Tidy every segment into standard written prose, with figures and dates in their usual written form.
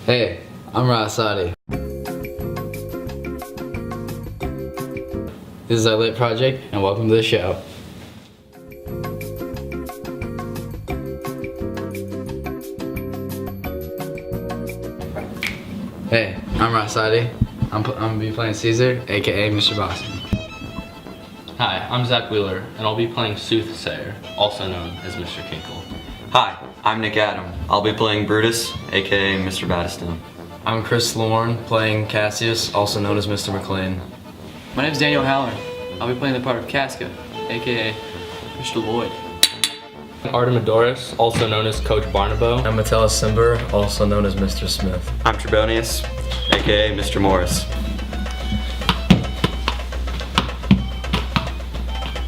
Hey, I'm Otte. This is our lit project, and welcome to the show. Hey, I'm Otte. I'm gonna be playing Caesar, aka Mr. Boston. Hi, I'm Zach Wheeler, and I'll be playing Soothsayer, also known as Mr. Kinkle. Hi, I'm Nick Adam. I'll be playing Brutus, aka Mr. Battistone. I'm LeWarne, playing Cassius, also known as Mr. McLean. My name's Daniel Haller. I'll be playing the part of Casca, aka Mr. Lloyd. Artemidorus, also known as Coach Barnabo. I'm Metellus Cimber, also known as Mr. Smith. I'm Trebonius, aka Mr. Morris.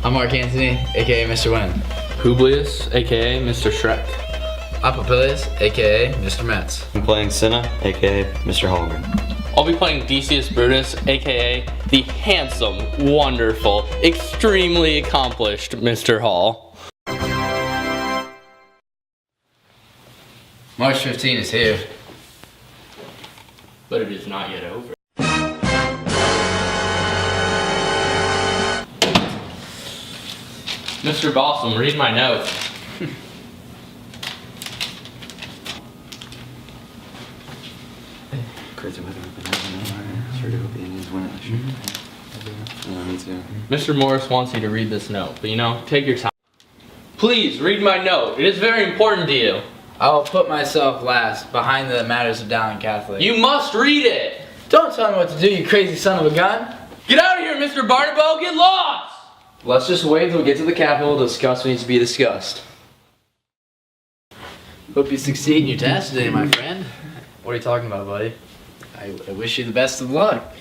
I'm Mark Anthony, aka Mr. Wynn. Publius, aka Mr. Shrek. I'm Papilius, aka Mr. Metz. I'm playing Cinna, aka Mr. Holmgren. I'll be playing Decius Brutus, aka the handsome, wonderful, extremely accomplished Mr. Hall. March 15 is here. But it is not yet over. Mr. Bossum, read my note. Crazy weather up in Sure to hope the Indians win it. Yeah, me too. Mr. Morris wants you to read this note, but take your time. Please, read my note. It is very important to you. I will put myself last behind the matters of Dowling Catholic. You must read it! Don't tell me what to do, you crazy son of a gun! Get out of here, Mr. Barnabo! Get lost! Let's just wait until we get to the Capitol to discuss what needs to be discussed. Hope you succeed in your task today, my friend. What are you talking about, buddy? I wish you the best of luck.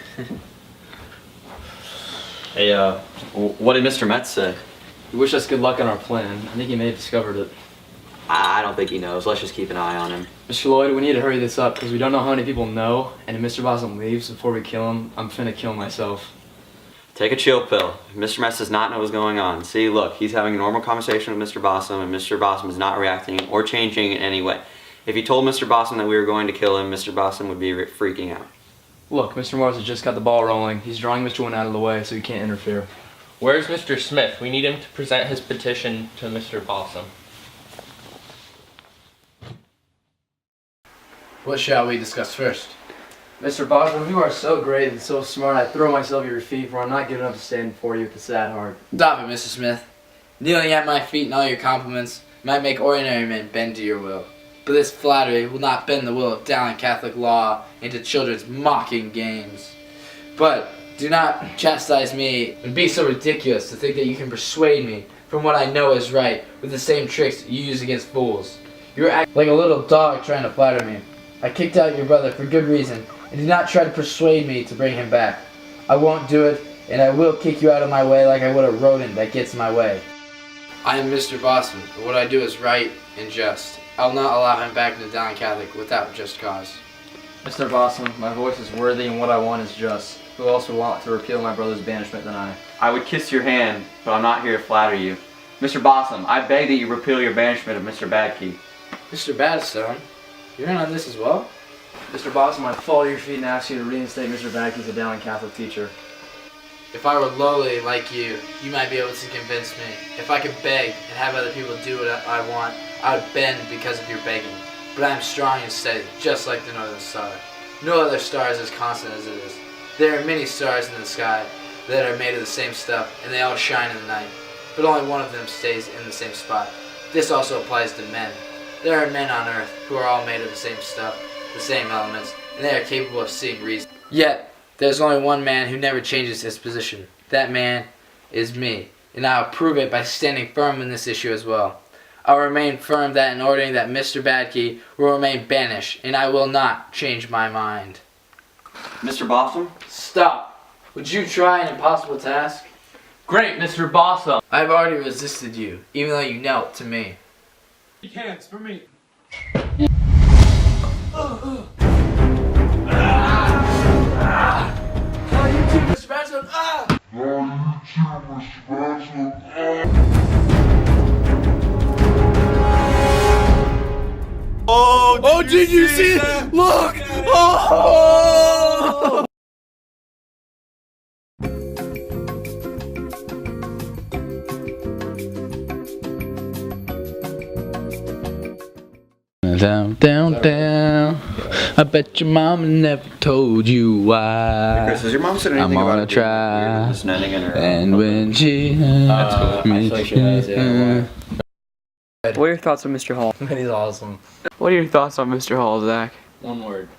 Hey, what did Mr. Metz say? We wish us good luck on our plan. I think he may have discovered it. I don't think he knows. Let's just keep an eye on him. Mr. Lloyd, we need to hurry this up because we don't know how many people know, and if Mr. Boston leaves before we kill him, I'm finna kill myself. Take a chill pill. Mr. Metz does not know what's going on. See, look, he's having a normal conversation with Mr. Bossum, and Mr. Bossum is not reacting or changing in any way. If he told Mr. Bossum that we were going to kill him, Mr. Bossum would be freaking out. Look, Mr. Morris has just got the ball rolling. He's drawing Mr. Wynn out of the way so he can't interfere. Where's Mr. Smith? We need him to present his petition to Mr. Bossum. What shall we discuss first? Mr. Boston, you are so great and so smart, I throw myself at your feet, for I'm not good enough to stand before you with a sad heart. Stop it, Mr. Smith. Kneeling at my feet and all your compliments might make ordinary men bend to your will. But this flattery will not bend the will of Dowling Catholic law into children's mocking games. But do not chastise me and be so ridiculous to think that you can persuade me from what I know is right with the same tricks you use against fools. You're acting like a little dog trying to flatter me. I kicked out your brother for good reason, and do not try to persuade me to bring him back. I won't do it, and I will kick you out of my way like I would a rodent that gets in my way. I am Mr. Boston, and what I do is right and just. I will not allow him back into Dowling Catholic without just cause. Mr. Boston, my voice is worthy and what I want is just. Who else would want to repeal my brother's banishment than I? I would kiss your hand, but I'm not here to flatter you. Mr. Bossum, I beg that you repeal your banishment of Mr. Badkey. Mr. Battistone, you're in on this as well? Mr. Boston, I fall at your feet and ask you to reinstate Mr. Badkey as a Dowling Catholic teacher. If I were lowly like you might be able to convince me. If I could beg and have other people do what I want, I would bend because of your begging. But I am strong and steady, just like the Northern Star. No other star is as constant as it is. There are many stars in the sky that are made of the same stuff, and they all shine in the night. But only one of them stays in the same spot. This also applies to men. There are men on earth who are all made of the same stuff, the same elements, and they are capable of seeing reason. Yet, there's only one man who never changes his position. That man is me, and I'll prove it by standing firm in this issue as well. I'll remain firm that in ordering that Mr. Badkey will remain banished, and I will not change my mind. Mr. Bossum? Stop! Would you try an impossible task? Great, Mr. Bossum. I've already resisted you, even though you knelt to me. Hands for me. Oh, did you see it? Look! Oh! Down, down, down. I bet your mama never told you why. Chris, has your mom said anything I'm about gonna it try. listening in her? And when she I feel like she has, yeah. What are your thoughts on Mr. Hall? He's awesome. What are your thoughts on Mr. Hall, Zach? One word.